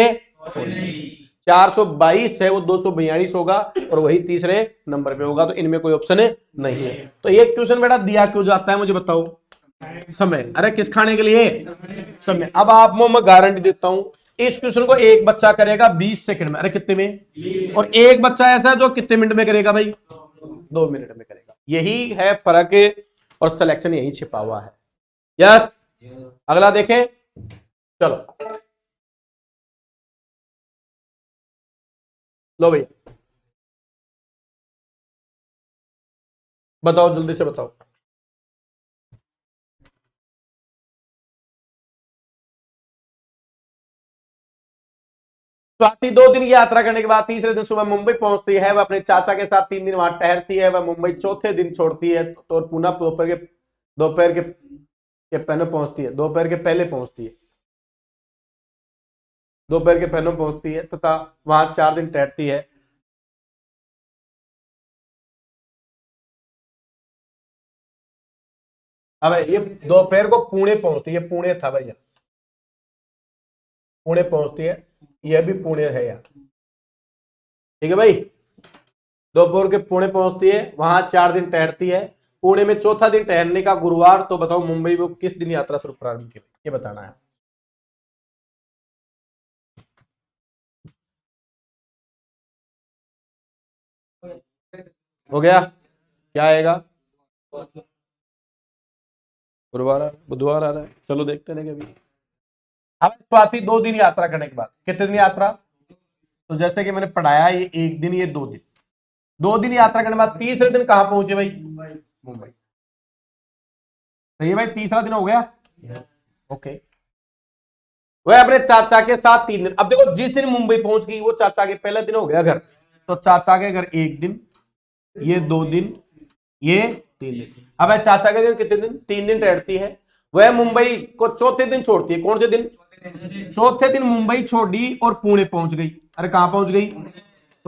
422 है वो 242 होगा और वही तीसरे नंबर पे होगा। तो इनमें कोई ऑप्शन नहीं है। तो ये क्वेश्चन बेटा दिया क्यों जाता है मुझे बताओ? समय। अरे किस खाने के लिए? समय। अब आप मैं गारंटी देता हूं इस क्वेश्चन को एक बच्चा करेगा 20 सेकंड में। अरे कितने में? और एक बच्चा ऐसा है जो कितने मिनट में करेगा भाई? 2 मिनट में करेगा। यही है फर्क और सिलेक्शन यही छिपा हुआ है। यस। अगला देखें। चलो लो भैया, बताओ जल्दी से बताओ। स्वाति 2 दिन की यात्रा करने के बाद तीसरे दिन सुबह मुंबई पहुंचती है। वह अपने चाचा के साथ 3 दिन वहां ठहरती है। वह मुंबई चौथे दिन छोड़ती है तो और पुनः दोपहर के पहले पहुंचती है। दोपहर के पहले पहुंचती है तथा वहां 4 दिन ठहरती है। अब ये दोपहर को पुणे पहुंचती है। पुणे था भैया, पुणे पहुंचती है। यह भी पुणे है यार, ठीक है भाई। दोपहर के पुणे पहुंचती है, वहां 4 दिन ठहरती है। पुणे में चौथा दिन ठहरने का गुरुवार। तो बताओ मुंबई में किस दिन यात्रा शुरू प्रारंभ की? ये बताना है। हो गया? क्या आएगा? गुरुवार बुधवार आ रहा है। चलो देखते हैं कभी। अब स्वाति 2 दिन यात्रा करने के बाद, कितने दिन यात्रा? तो जैसे कि मैंने पढ़ाया, ये 1 दिन, ये 2 दिन। 2 दिन यात्रा करने के बाद तीसरे दिन कहां पहुंचे भाई? मुंबई। तो ये भाई तीसरा दिन हो गया। ओके। वह अपने चाचा के साथ 3 दिन। अब देखो जिस दिन मुंबई पहुंच गई वो चाचा के पहले दिन हो गया घर। तो चाचा के घर 1 दिन, ये 2 दिन, ये 3 दिन। अब चाचा के घर कितने दिन? 3 दिन ठहरती है। वह मुंबई को चौथे दिन छोड़ती है। कौन से दिन? चौथे दिन मुंबई छोड़ी और पुणे पहुंच गई। अरे कहां पहुंच गई?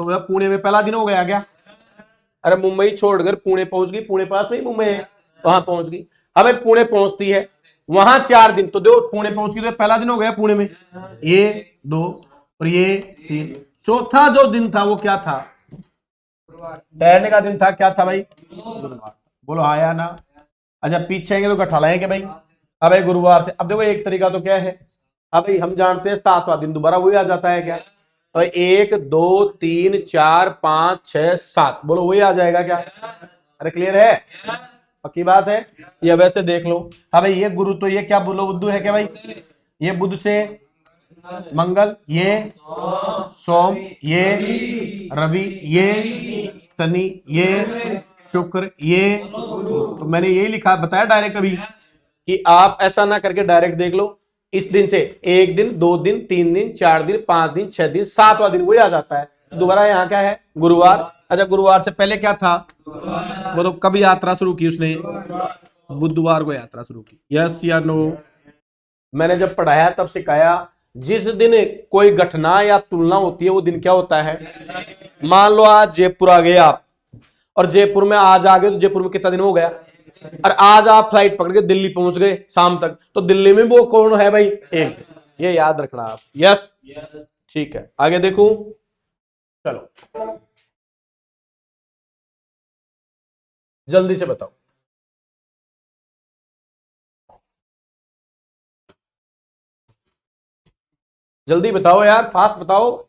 तो वह पुणे में पहला दिन हो गया क्या? अरे मुंबई छोड़कर पुणे पहुंच गई, पुणे पास में ही मुंबई है, वहां पहुंच गई। अब पुणे पहुंचती है, वहां 4 दिन, तो देखो पुणे पहुंच गई तो पहला दिन हो गया पुणे में, ये 2 और ये 3। चौथा जो दिन था वो क्या था? ठहरने का दिन था। क्या था भाई? गुरुवार। बोलो हाँ या ना? अच्छा पीछे आएंगे तो कठा लाएंगे भाई। अब गुरुवार से, अब देखो एक तरीका तो क्या है, अब भाई हम जानते हैं 7वां दिन दोबारा वही आ जाता है क्या? तो 1 2 3 4 5 6 7, बोलो वही आ जाएगा क्या? अरे क्लियर है, पक्की बात है। ये वैसे देख लो, हाँ भाई ये गुरु तो ये क्या बोलो बुद्धू है क्या भाई? ये बुध से मंगल, ये सोम, ये रवि, ये शनि, ये शुक्र, ये तो मैंने यही लिखा बताया डायरेक्ट अभी कि आप ऐसा ना करके डायरेक्ट देख लो। इस दिन से 1 दिन 2 दिन 3 दिन 4 दिन 5 दिन 6 दिन 7वां दिन वही आ जाता है। दोबारा यहाँ क्या है? गुरुवार। अच्छा गुरुवार से पहले क्या था? वो तो कब यात्रा शुरू की उसने? बुधवार को यात्रा शुरू की। यस या नो? मैंने जब पढ़ाया तब सिखाया, जिस दिन कोई घटना या तुलना होती है वो दिन क्या होता है? मान लो आज जयपुर आ गए आप, और जयपुर में आज आ गए तो जयपुर में कितना दिन हो गया? और आज आप फ्लाइट पकड़ के दिल्ली पहुंच गए शाम तक, तो दिल्ली में वो कौन है भाई? 1 दिन। ये याद रखना आप। यस ठीक है, आगे देखो, चलो जल्दी से बताओ, जल्दी बताओ यार, फास्ट बताओ।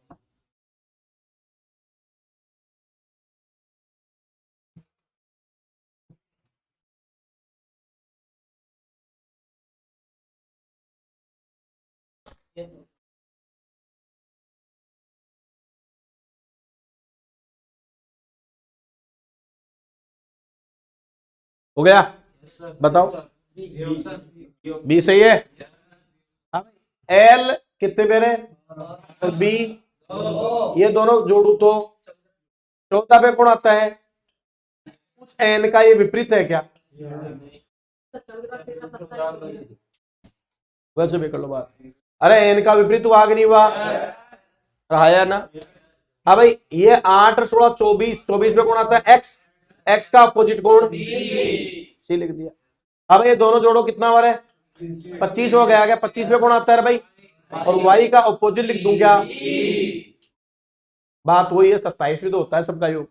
हो गया? बताओ। बी सही है। एल कितने पेड़ है और बी, ये दोनों जोड़ू तो चौथा पे कौन आता है? कुछ एन का ये विपरीत है क्या? वैसे भी कर लो बात। अरे एन का विपरीत हुआ कि नहीं हुआ? रहा या ना? हाँ भाई ये 8 और 16 24, 24 पे कौन आता है? एक्स। एक्स का अपोजिट कौन? सी लिख दिया। अब ये दोनों जोड़ो कितना बार है? 25 हो गया। 25 पे कौन आता है भाई? और वाई का अपोजिट लिख दूं क्या? बात वही है, 27 भी तो होता है सबका योग।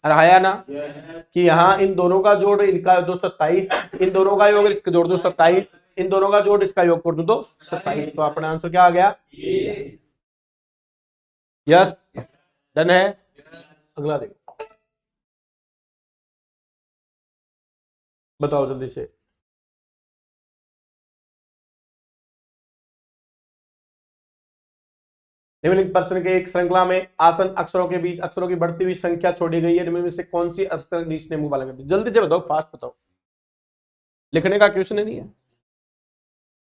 रहा ना कि यहाँ इन दोनों का जोड़ इनका दो 27, इन दोनों का योग इसका जोड़ दो 27, इन दोनों का जोड़ इसका योग कर दो तो 27। तो अपना आंसर क्या आ गया? यस डन है। अगला देखो, बताओ जल्दी से। निम्नलिखित प्रश्न के एक श्रृंखला में आसन अक्षरों के बीच अक्षरों की बढ़ती हुई संख्या छोड़ी गई है, निम्न में से कौन सी अक्षर ने मुंह वाला कर दी? जल्दी से बताओ, फास्ट बताओ, लिखने का क्वेश्चन नहीं है।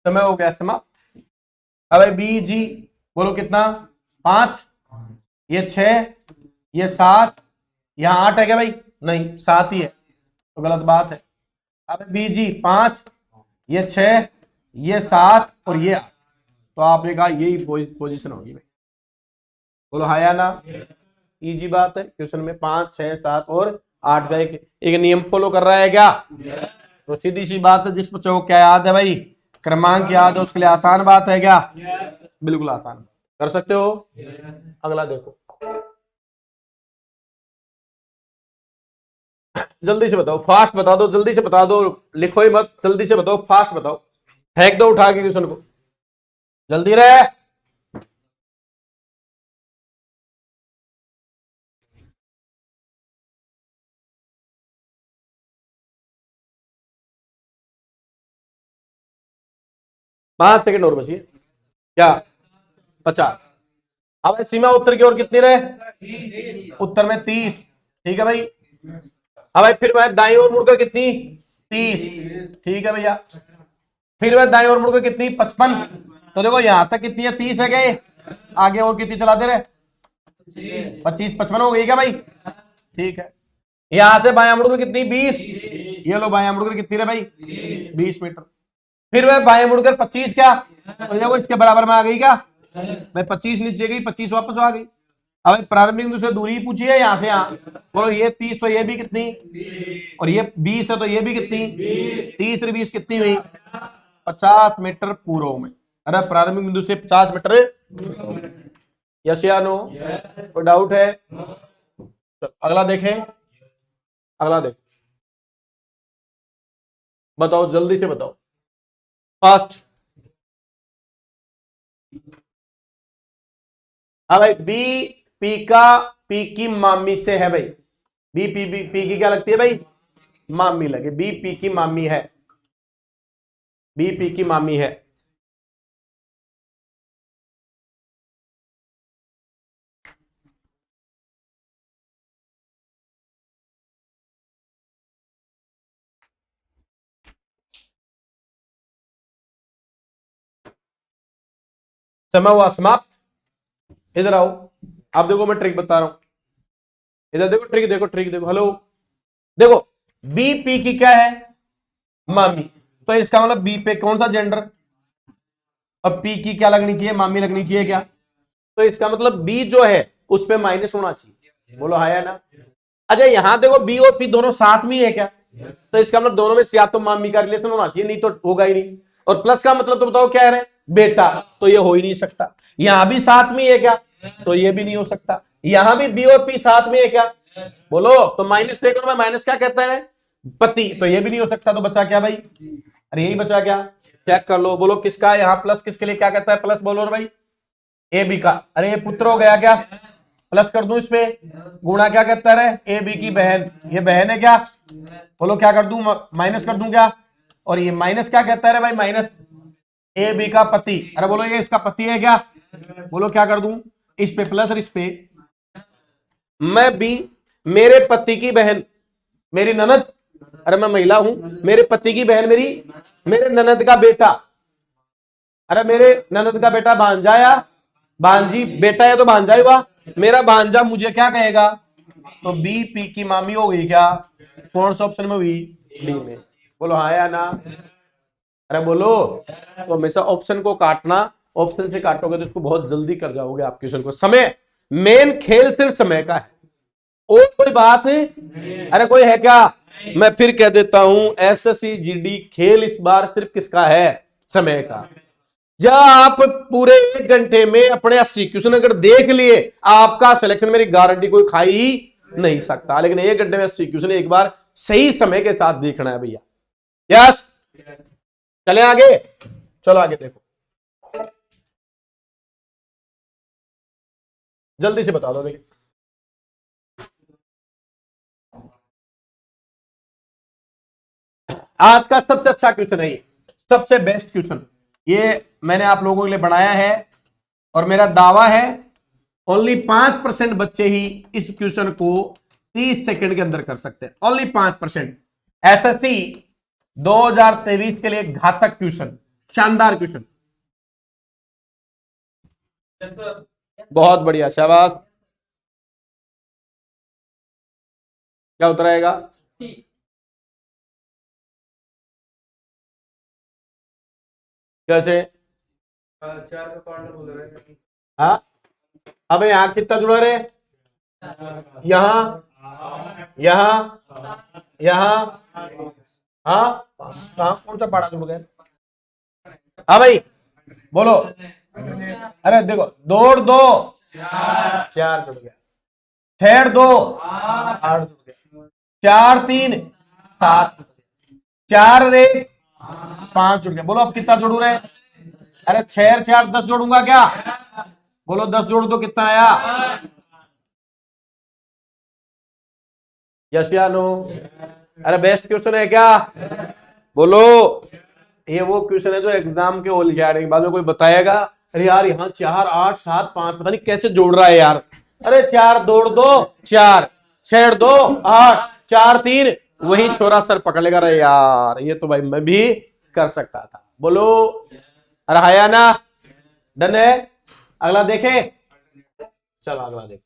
समय हो गया समाप्त। अब बी जी बोलो कितना? 5, ये 6, ये 7, यहाँ 8 है क्या भाई? नहीं 7 ही है, तो गलत बात है। अब बी जी 5, ये 6, ये 7 और ये 8, तो आपने कहा यही पोजीशन होगी भाई। बोलो हाँ या ना? इजी बात है, क्वेश्चन में 5 6 7 और 8 का एक नियम फॉलो कर रहा है क्या? तो सीधी सी बात है, जिस बच्चों को क्या याद है भाई? क्रमांक याद है, उसके लिए आसान बात है क्या? बिल्कुल आसान, कर सकते हो। अगला देखो, जल्दी से बताओ, फास्ट बता दो, जल्दी से बता दो, लिखो ही मत, जल्दी से बताओ, फास्ट बताओ, फेंक दो उठा के क्वेश्चन को, जल्दी रहे। पांच सेकंड और बचिए क्या? 50। अब सीमा उत्तर की ओर कितनी रहे? उत्तर में 30, ठीक है भाई। अब भाई फिर मैं दाई ओर मुड़कर कितनी? 30, ठीक है भैया। फिर मैं दाई ओर मुड़कर कितनी? 55। तो देखो यहां तक कितनी है? 30 है गए, आगे और कितनी चलाते रहे? 25 55 हो गई क्या भाई? ठीक है। यहां से बायां मुड़कर कितनी? 20, ये लो बायां मुड़कर कितनी रहे भाई? 20 मीटर। फिर वह बाएं मुड़कर 25 क्या? तो देखो इसके बराबर में आ गई क्या? मैं 25 नीचे गई, 25 वापस आ गई। अब प्रारंभिक बिंदु से दूरी पूछी है यहां से यहां, बोलो ये 30 तो ये भी कितनी, और ये 20 है तो ये भी कितनी, 30 और 20 कितनी हुई, 50 मीटर पूर्व में। अरे प्रारंभिक बिंदु से 50 मीटर। यस या नो? कोई डाउट है? अगला देखें, अगला देख, बताओ जल्दी से बताओ, फास्ट। हाँ भाई, बी पी का, पी की मामी से है भाई, बी पी की क्या लगती है भाई, मामी लगे, बी पी की मामी है, बी पी की मामी है। समय हुआ समाप्त। इधर आओ, आप देखो मैं ट्रिक बता रहा हूं, इधर देखो ट्रिक, देखो ट्रिक देखो, हेलो देखो, बी पी की क्या है, मामी, तो इसका मतलब बी पे कौन सा जेंडर, अब पी की क्या लगनी चाहिए, मामी लगनी चाहिए क्या, तो इसका मतलब बी जो है उस पे माइनस होना चाहिए, बोलो हाँ या ना। अच्छा यहां देखो बी और पी दोनों साथ में है क्या, तो इसका मतलब दोनों में या तो मामी का रिलेशन होना चाहिए, नहीं तो होगा ही नहीं, और प्लस का मतलब तो बताओ क्या है, बेटा, तो ये हो ही नहीं सकता। यहां भी साथ में है क्या, तो ये भी नहीं हो सकता। यहां भी बी और पी साथ में है क्या, बोलो, तो माइनस देखो मैं, माइनस क्या कहता है, पति, तो ये भी नहीं हो सकता, तो बचा क्या भाई, अरे यही बचा क्या, चेक कर लो, बोलो किसका यहां प्लस, किसके लिए क्या कहता है प्लस, बोलो भाई, ए बी का, अरे ये पुत्र हो गया क्या, प्लस कर दूं इस पे, गुणा क्या कहता है, ए बी की बहन, ये बहन है क्या, बोलो क्या कर दूं, माइनस कर दूं क्या, और ये माइनस क्या कहता है भाई, माइनस ए बी का पति, अरे बोलो ये इसका पति है क्या, बोलो क्या कर दूं, इस पे प्लस और इस पे, मैं बी, मेरे पति की बहन, मेरी ननद, अरे मैं महिला हूं, मेरे पति की बहन मेरी, मेरे ननद का बेटा, अरे मेरे ननद का बेटा भांजा या भांजी, बेटा है तो भांजा ही हुआ, मेरा भांजा मुझे क्या कहेगा, तो बी पी की मामी हो गई क्या, कौन सा ऑप्शन में हुई, डी में, बोलो हाँ या ना, अरे बोलो, तो हमेशा ऑप्शन को काटना, ऑप्शन से काटोगे तो इसको बहुत जल्दी कर जाओगे आप क्वेश्चन को। समय, मेन खेल सिर्फ समय का है, और कोई बात है, अरे कोई है क्या, मैं फिर कह देता हूं, एसएससी जीडी खेल इस बार सिर्फ किसका है, समय का। जब आप पूरे 1 घंटे में अपने 80 क्वेश्चन अगर देख लिए, आपका सिलेक्शन मेरी गारंटी कोई खा ही नहीं सकता, लेकिन 1 घंटे में 80 क्वेश्चन एक बार सही समय के साथ देखना है भैया। यस, चले आगे, चलो आगे देखो, जल्दी से बता दो, देखिए आज का सबसे अच्छा क्वेश्चन है ये, सबसे बेस्ट क्वेश्चन, ये मैंने आप लोगों के लिए बनाया है, और मेरा दावा है ओनली 5% बच्चे ही इस क्वेश्चन को 30 सेकंड के अंदर कर सकते हैं, ओनली 5%। एसएससी 2023 के लिए घातक क्वेश्चन, शानदार क्वेश्चन, बहुत बढ़िया, शाबाश। क्या उत्तर आएगा, कैसे, हाँ, अब यहां कितना जुड़ा रहे, यहां, यहां, यहां, हाँ, कहां कौन सा पाड़ा जुड़ गया, हाँ भाई बोलो, अरे देखो, दौड़ दो, चार जुड़ गया, ठहर दो, 8 जुड़ गया, 4 3 7, 4 रे 5 जुड़ गया, बोलो अब कितना जोड़ू रहे, अरे 6 4 10 जोड़ूंगा क्या, बोलो 10 जोड़ दो, कितना आया, यस या नो, अरे बेस्ट क्वेश्चन है क्या, बोलो, ये वो क्वेश्चन है जो एग्जाम के ओलियाने के बाद में कोई बताएगा, अरे यार यहाँ 4 8 7 5 पता नहीं कैसे जोड़ रहा है यार, अरे 4 जोड़ दो 4, 6 2 8, 4 3, वही छोरा सर पकड़ लेगा, अरे यार ये तो भाई मैं भी कर सकता था, बोलो, अरे हाया ना, डन है, अगला देखे, चलो अगला देख,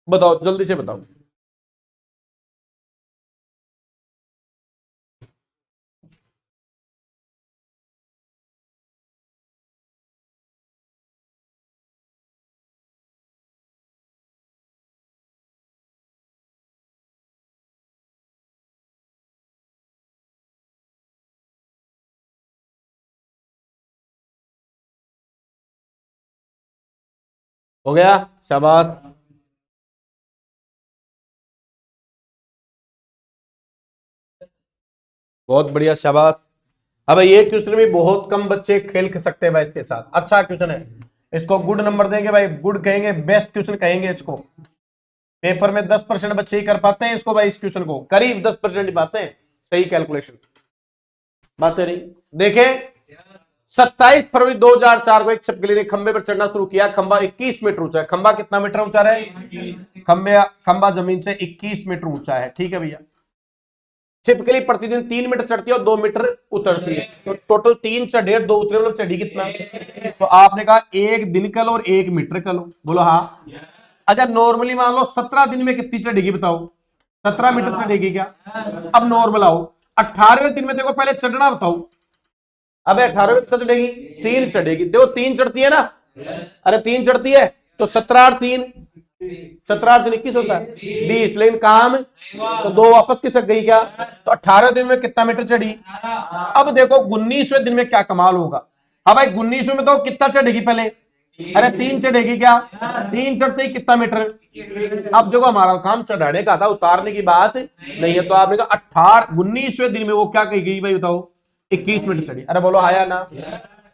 बताओ जल्दी से बताओ, हो गया, शाबाश। बहुत बढ़िया, शाबाश। अब ये क्वेश्चन भी बहुत कम बच्चे खेल सकते हैं भाई इसके साथ। अच्छा क्वेश्चन है, इसको गुड नंबर देंगे भाई, गुड कहेंगे, बेस्ट क्वेश्चन कहेंगे इसको। पेपर में 10% बच्चे ही कर पाते हैं इसको भाई, इस क्वेश्चन को करीब 10% ही पाते हैं सही कैलकुलेशन। बात नहीं देखे, 27 फरवरी 2004 को एक छिपकली ने खंबे पर चढ़ना शुरू किया। खंबा 21 मीटर ऊंचा है। खंबा कितना मीटर ऊंचा है? खंबा जमीन से 21 मीटर ऊंचा है। ठीक है भैया। छिपकली प्रतिदिन 3 मीटर चढ़ती है और 2 मीटर उतरती है, तो टोटल 3 चढ़े 2 उतरे, मतलब चढ़ी कितना? तो आपने कहा 1 दिन का लो और 1 मीटर का लो। बोलो हाँ। अच्छा नॉर्मली मान लो 17 दिन में कितनी चढ़ेगी बताओ? 17 मीटर चढ़ेगी क्या? अब नॉर्मल आओ, 18वें दिन में देखो, पहले चढ़ना बताओ। अबे 18वें कितना चढ़ेगी? 3 चढ़ेगी। देखो 3 चढ़ती है ना? अरे 3 चढ़ती है तो 17 और 3, 17 और 3 21 होता है, 20। लेकिन काम तो 2 वापस खिसक गई क्या? तो 18 दिन में कितना मीटर चढ़ी? अब देखो 19वें दिन में क्या कमाल होगा। हाँ भाई 19वें में तो कितना चढ़ेगी पहले? अरे 3 चढ़ेगी क्या? 3 चढ़ते ही कितना मीटर? अब देखो हमारा काम चढ़ाने का था, उतारने की बात नहीं है। तो आपने कहा 19वें दिन में वो क्या कही गई भाई बताओ? 21 मीटर चढ़ी। अरे बोलो आया ना।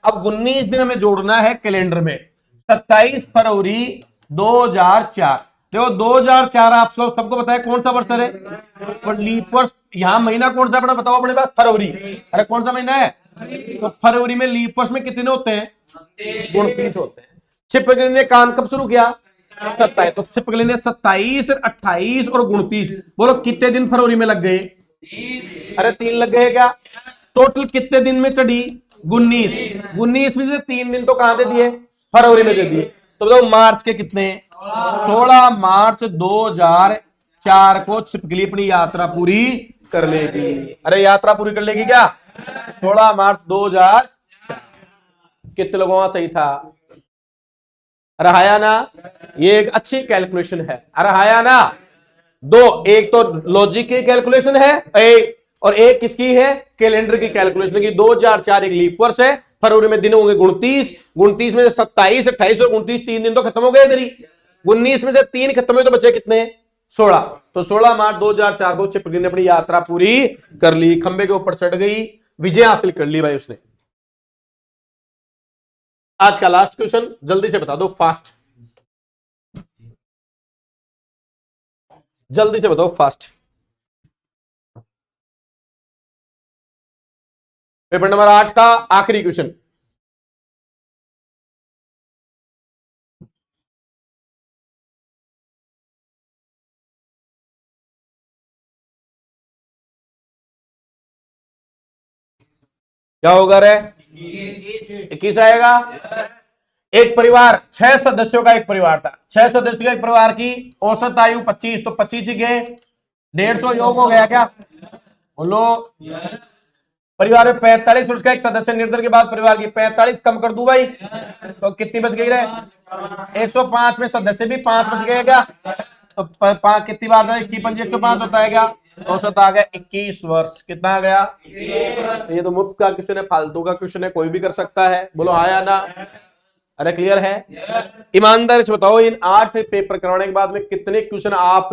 अब 19 दिन हमें जोड़ना है कैलेंडर में। 27 फरवरी 2004। देखो 2004 आप सबको बताया कौन सा वर्ष है? और लीप वर्ष यहां महीना कौन सा पड़ा बताओ अपने पास? फरवरी। अरे कौन सा महीना है? तो फरवरी में लीप वर्ष में कितने होते हैं? 29 होते हैं। छिपकली ने काम कब शुरू किया? 27। तो छिपकली ने 27, 28 और 29, बोलो कितने दिन फरवरी में लग गए? अरे 3 लग गए क्या? टोटल कितने दिन में चढ़ी? 19। 19 में से 3 दिन तो कहां दे दिए? फरवरी में दे दिए। तो बताओ मार्च के कितने? 16 मार्च 2004 को छिपकली अपनी यात्रा पूरी कर लेगी। अरे यात्रा पूरी कर लेगी क्या? 16 मार्च 2004। कितने लोगों का सही था? अरे हाया ना, ये एक अच्छी कैलकुलेशन है। अरे हाया ना। दो, एक तो लॉजिक की कैलकुलेशन है और एक किसकी है? कैलेंडर की कैलकुलेशन की। 2004 एक लीप वर्ष है, फरवरी में दिन होंगे 29, 29 में से 27, 28 और 29, 3 दिन तो खत्म हो गए इधर ही। 19 में से 3 खत्म हुए तो बचे कितने? 16। तो 16 मार्च 2004 को छिपकली ने अपनी यात्रा पूरी कर ली, खंबे के ऊपर चढ़ गई, विजय हासिल कर ली भाई उसने। आज का लास्ट क्वेश्चन जल्दी से बता दो, फास्ट, जल्दी से बताओ फास्ट। पेपर नंबर 8 का आखिरी क्वेश्चन। क्या होगा रे? 21 आएगा। एक परिवार 6 सदस्यों का एक परिवार था। 6 सदस्यों का एक परिवार की औसत आयु 25, तो 25 ही गए, 150 योग हो गया क्या? बोलो। परिवार में 45 वर्ष का एक सदस्य निर्धन के बाद परिवार की 45 कम कर दूं भाई, तो कितनी बच गई रे? 105 में सदस्य भी 5 बच गए क्या? तो कितनी बार था? 21 105 होता है क्या? औसत आ गया 21 वर्ष। कितना आ गया? ये तो मुफ्त का क्वेश्चन है, फालतू का क्वेश्चन है, कोई भी कर सकता है। बोलो हाँ या ना। अरे क्लियर है? ईमानदारी से बताओ, इन 8 पेपर करवाने के बाद में कितने क्वेश्चन आप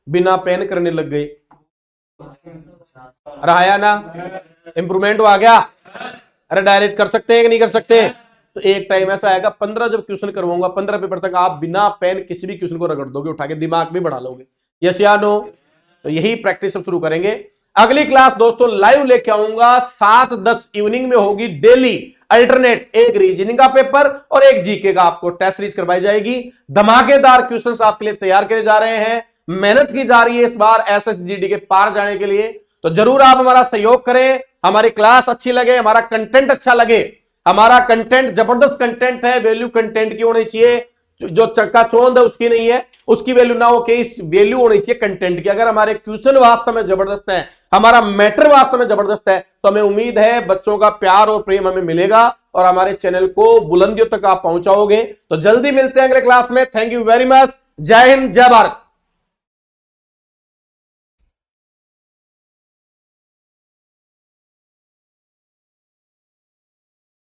बिना पेन करने लग गए? अरे हाँ या ना। इंप्रूवमेंट आ गया? अरे डायरेक्ट कर सकते हैं कि नहीं कर सकते? तो एक टाइम ऐसा आएगा 15 जब क्वेश्चन करवाऊंगा, 15 पेपर तक आप बिना पेन किसी भी क्वेश्चन को रगड़ दोगे उठा के, दिमाग भी बढ़ा लोगे। यस या नो? तो यही प्रैक्टिस अब शुरू करेंगे। अगली क्लास दोस्तों लाइव लेके आऊंगा 7-10 इवनिंग में, होगी डेली अल्टरनेट, एक रीजनिंग का पेपर और एक जीके का आपको टेस्ट सीरीज करवाई जाएगी। धमाकेदार क्वेश्चंस आपके लिए तैयार किए जा रहे हैं, मेहनत की जा रही है इस बार एसएसजीडी के पार जाने के लिए। तो जरूर आप हमारा सहयोग करें, हमारी क्लास अच्छी लगे, हमारा कंटेंट अच्छा लगे। हमारा कंटेंट जबरदस्त कंटेंट है, वैल्यू कंटेंट की होनी चाहिए, जो चक्का चौंध है उसकी नहीं है, उसकी वैल्यू ना हो के इस वैल्यू होनी चाहिए कंटेंट की। अगर हमारे क्वेश्चन वास्तव में जबरदस्त है, हमारा मैटर वास्तव में जबरदस्त है, तो हमें उम्मीद है बच्चों का प्यार और प्रेम हमें मिलेगा और हमारे चैनल को बुलंदियों तक आप पहुंचाओगे। तो जल्दी मिलते हैं अगले क्लास में। Thank you very much. जय हिंद, जय भारत।